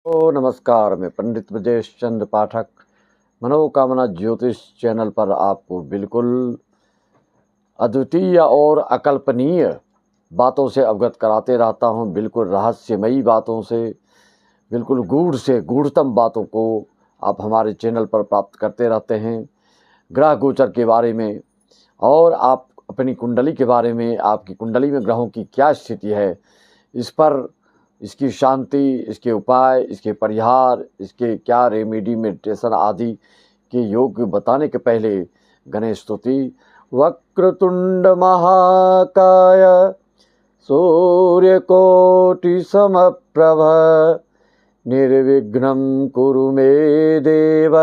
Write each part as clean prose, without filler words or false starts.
नमस्कार, मैं पंडित ब्रजेश चंद्र पाठक मनोकामना ज्योतिष चैनल पर आपको बिल्कुल अद्वितीय और अकल्पनीय बातों से अवगत कराते रहता हूं। बिल्कुल रहस्यमयी बातों से, बिल्कुल गूढ़ से गूढ़तम बातों को आप हमारे चैनल पर प्राप्त करते रहते हैं। ग्रह गोचर के बारे में और आप अपनी कुंडली के बारे में, आपकी कुंडली में ग्रहों की क्या स्थिति है, इस पर, इसकी शांति, इसके उपाय, इसके परिहार, इसके क्या रेमेडी, मेडिटेशन आदि के योग बताने के पहले गणेश स्तुति। वक्रतुंड महाकाय सूर्यकोटि समप्रभ निर्विघ्नं कुरु मे देव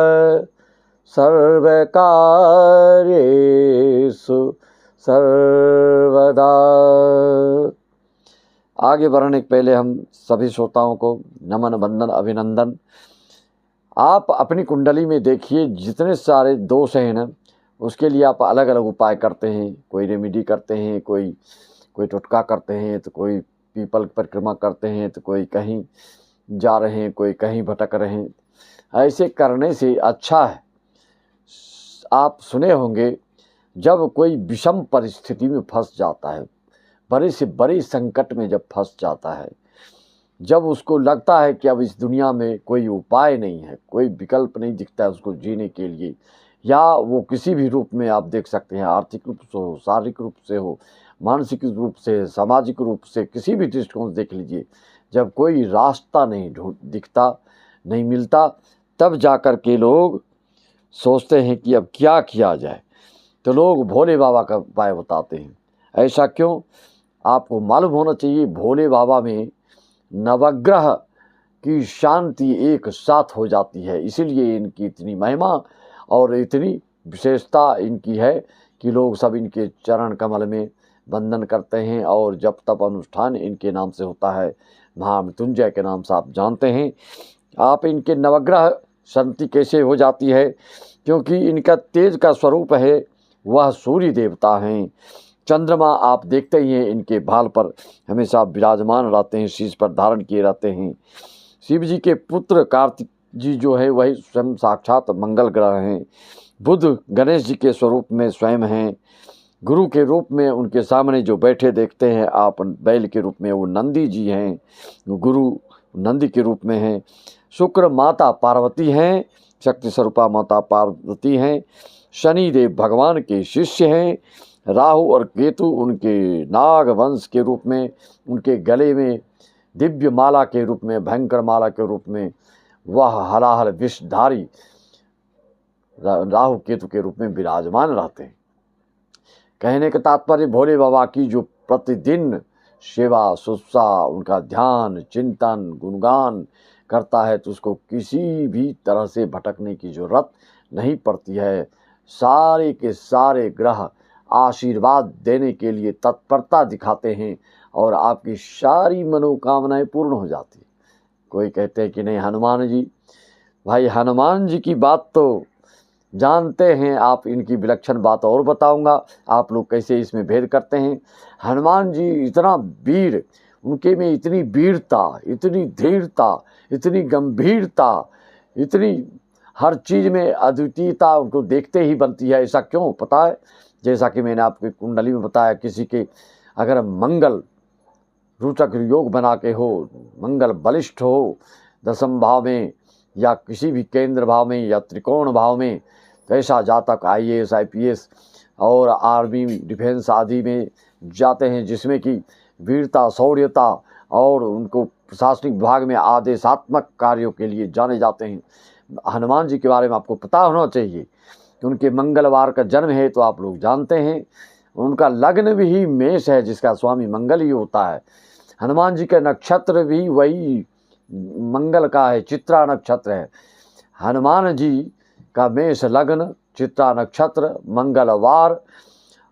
सर्वकार्येषु सर्वदा। आगे बढ़ने के पहले हम सभी श्रोताओं को नमन, वंदन, अभिनंदन। आप अपनी कुंडली में देखिए, जितने सारे दोष हैं ना, उसके लिए आप अलग अलग उपाय करते हैं। कोई रेमेडी करते हैं, कोई टोटका करते हैं, तो कोई पीपल परिक्रमा करते हैं, तो कोई कहीं जा रहे हैं, कोई कहीं भटक रहे हैं। ऐसे करने से अच्छा है, आप सुने होंगे, जब कोई विषम परिस्थिति में फंस जाता है, बड़े से बड़े संकट में जब फंस जाता है, जब उसको लगता है कि अब इस दुनिया में कोई उपाय नहीं है, कोई विकल्प नहीं दिखता है उसको जीने के लिए, या वो किसी भी रूप में आप देख सकते हैं, आर्थिक रूप से हो, शारीरिक रूप से हो, मानसिक रूप से, सामाजिक रूप से, किसी भी दृष्टिकोण से देख लीजिए, जब कोई रास्ता नहीं दिखता, नहीं मिलता, तब जाकर के लोग सोचते हैं कि अब क्या किया जाए, तो लोग भोले बाबा का उपाय बताते हैं। ऐसा क्यों? आपको मालूम होना चाहिए, भोले बाबा में नवग्रह की शांति एक साथ हो जाती है, इसीलिए इनकी इतनी महिमा और इतनी विशेषता इनकी है कि लोग सब इनके चरण कमल में वंदन करते हैं। और जब तब अनुष्ठान इनके नाम से होता है, महामृत्युंजय के नाम से आप जानते हैं। आप इनके नवग्रह शांति कैसे हो जाती है? क्योंकि इनका तेज का स्वरूप है, वह सूर्य देवता हैं। चंद्रमा आप देखते ही हैं, इनके भाल पर हमेशा विराजमान रहते हैं, शीश पर धारण किए रहते हैं। शिव जी के पुत्र कार्तिक जी जो है, वही स्वयं साक्षात मंगल ग्रह हैं। बुध गणेश जी के स्वरूप में स्वयं हैं। गुरु के रूप में उनके सामने जो बैठे देखते हैं आप बैल के रूप में, वो नंदी जी हैं, गुरु नंदी के रूप में हैं। शुक्र माता पार्वती हैं, शक्ति स्वरूपा माता पार्वती हैं। शनि देव भगवान के शिष्य हैं। राहु और केतु उनके नाग वंश के रूप में, उनके गले में दिव्य माला के रूप में, भयंकर माला के रूप में वह हलाहल विषधारी राहु केतु के रूप में विराजमान रहते हैं। कहने का तात्पर्य, भोले बाबा की जो प्रतिदिन सेवा शुश्रूषा, उनका ध्यान, चिंतन, गुणगान करता है, तो उसको किसी भी तरह से भटकने की जरूरत नहीं पड़ती है। सारे के सारे ग्रह आशीर्वाद देने के लिए तत्परता दिखाते हैं और आपकी सारी मनोकामनाएं पूर्ण हो जाती है। कोई कहते हैं कि नहीं हनुमान जी, भाई हनुमान जी की बात तो जानते हैं आप, इनकी विलक्षण बात और बताऊंगा, आप लोग कैसे इसमें भेद करते हैं। हनुमान जी इतना वीर, उनके में इतनी वीरता, इतनी धीरता, इतनी गंभीरता, इतनी हर चीज़ में अद्वितीयता उनको देखते ही बनती है। ऐसा क्यों पता है? जैसा कि मैंने आपकी कुंडली में बताया, किसी के अगर मंगल रोचक योग बना के हो, मंगल बलिष्ठ हो दशम भाव में, या किसी भी केंद्र भाव में, या त्रिकोण भाव में, तो ऐसा जातक IAS IPS और आर्मी डिफेंस आदि में जाते हैं, जिसमें कि वीरता, शौर्यता और उनको प्रशासनिक विभाग में आदेशात्मक कार्यों के लिए जाने जाते हैं। हनुमान जी के बारे में आपको पता होना चाहिए कि उनके मंगलवार का जन्म है, तो आप लोग जानते हैं। उनका लग्न भी मेष है, जिसका स्वामी मंगल ही होता है। हनुमान जी का नक्षत्र भी वही मंगल का है, चित्रा नक्षत्र है। हनुमान जी का मेष लग्न, चित्रा नक्षत्र, मंगलवार,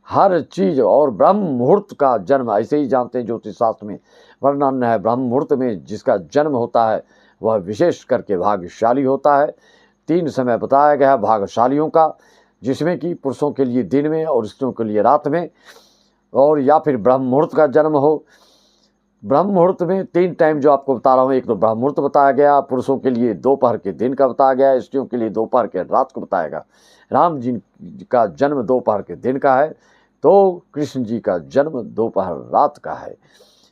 हर चीज़, और ब्रह्म मुहूर्त का जन्म ऐसे ही जानते हैं, ज्योतिष शास्त्र में वर्णन है। ब्रह्म मुहूर्त में जिसका जन्म होता है वह विशेष करके भाग्यशाली होता है। 3 समय बताया गया है भाग्यशालियों का, जिसमें कि पुरुषों के लिए दिन में और स्त्रियों के लिए रात में, और या फिर ब्रह्म मुहूर्त का जन्म हो, ब्रह्म मुहूर्त में 3 टाइम जो आपको बता रहा हूँ, एक तो ब्रह्म मुहूर्त बताया गया, पुरुषों के लिए दोपहर के दिन का बताया गया, स्त्रियों के लिए दोपहर के रात को बताया गया। राम जी का जन्म दोपहर के दिन का है, तो कृष्ण जी का जन्म दोपहर रात का है।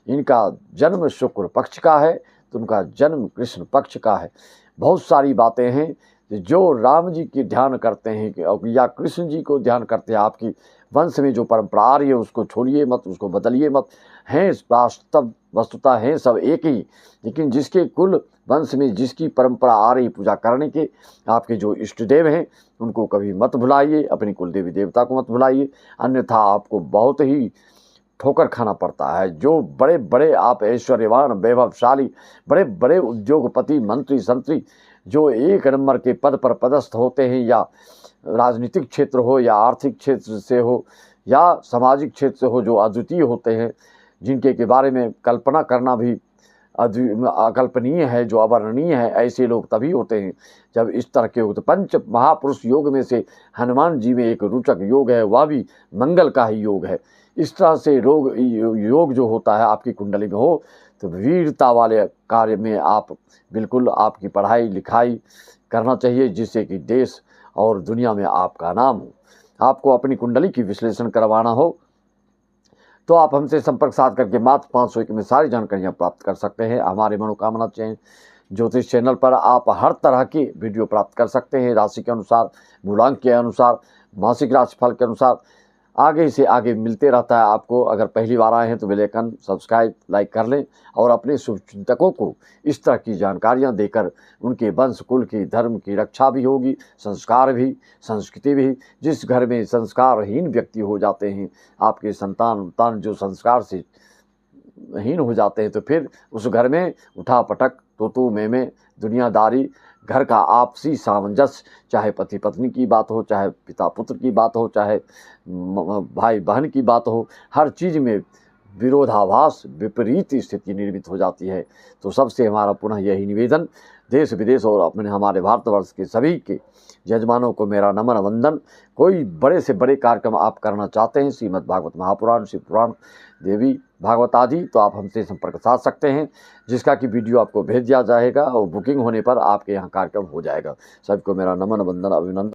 इनका जन्म शुक्र पक्ष का है, तो उनका जन्म कृष्ण पक्ष का है। बहुत सारी बातें हैं जो राम जी की ध्यान करते हैं या कृष्ण जी को ध्यान करते हैं। आपकी वंश में जो परंपरा आ रही है उसको छोड़िए मत, उसको बदलिए मत। हैं वस्तुतः हैं सब एक ही, लेकिन जिसके कुल वंश में जिसकी परंपरा आ रही पूजा करने के, आपके जो इष्ट देव हैं उनको कभी मत भुलाइए, अपनी कुल देवी देवता को मत भुलाइए, अन्यथा आपको बहुत ही ठोकर खाना पड़ता है। जो बड़े बड़े आप ऐश्वर्यवान वैभवशाली बड़े बड़े उद्योगपति मंत्री संतरी जो 1 नंबर के पद पर पदस्थ होते हैं, या राजनीतिक क्षेत्र हो या आर्थिक क्षेत्र से हो या सामाजिक क्षेत्र से हो, जो अद्वितीय होते हैं, जिनके के बारे में कल्पना करना भी अकल्पनीय है, जो अवर्णनीय है, ऐसे लोग तभी होते हैं जब इस तरह के होते। पंच महापुरुष योग में से हनुमान जी में एक रोचक योग है, वह भी मंगल का ही योग है। इस तरह से योग जो होता है आपकी कुंडली में हो, तो वीरता वाले कार्य में आप बिल्कुल आपकी पढ़ाई लिखाई करना चाहिए, जिससे कि देश और दुनिया में आपका नाम हो। आपको अपनी कुंडली की विश्लेषण करवाना हो तो आप हमसे संपर्क साध करके मात्र 501 में सारी जानकारियाँ प्राप्त कर सकते हैं। हमारे मनोकामना चैन ज्योतिष चैनल पर आप हर तरह की वीडियो प्राप्त कर सकते हैं, राशि के अनुसार, मूलांक के अनुसार, मासिक राशिफल के अनुसार, आगे से आगे मिलते रहता है आपको। अगर पहली बार आए हैं तो बेल आइकन सब्सक्राइब लाइक कर लें और अपने शुभचिंतकों को इस तरह की जानकारियां देकर उनके वंश कुल की धर्म की रक्षा भी होगी, संस्कार भी, संस्कृति भी। जिस घर में संस्कारहीन व्यक्ति हो जाते हैं, आपके संतान जो संस्कार से हीन हो जाते हैं, तो फिर उस घर में उठा पटक तू मैं दुनियादारी, घर का आपसी सामंजस्य, चाहे पति पत्नी की बात हो, चाहे पिता पुत्र की बात हो, चाहे भाई बहन की बात हो, हर चीज़ में विरोधाभास विपरीत स्थिति निर्मित हो जाती है। तो सबसे हमारा पुनः यही निवेदन, देश विदेश और अपने हमारे भारतवर्ष के सभी के यजमानों को मेरा नमन वंदन। कोई बड़े से बड़े कार्यक्रम आप करना चाहते हैं, श्रीमद् भागवत महापुराण, शिव पुराण, देवी भागवत आदि, तो आप हमसे संपर्क साध सकते हैं, जिसका कि वीडियो आपको भेज दिया जाएगा और बुकिंग होने पर आपके यहाँ कार्यक्रम हो जाएगा। सबको मेरा नमन वंदन अभिनंदन।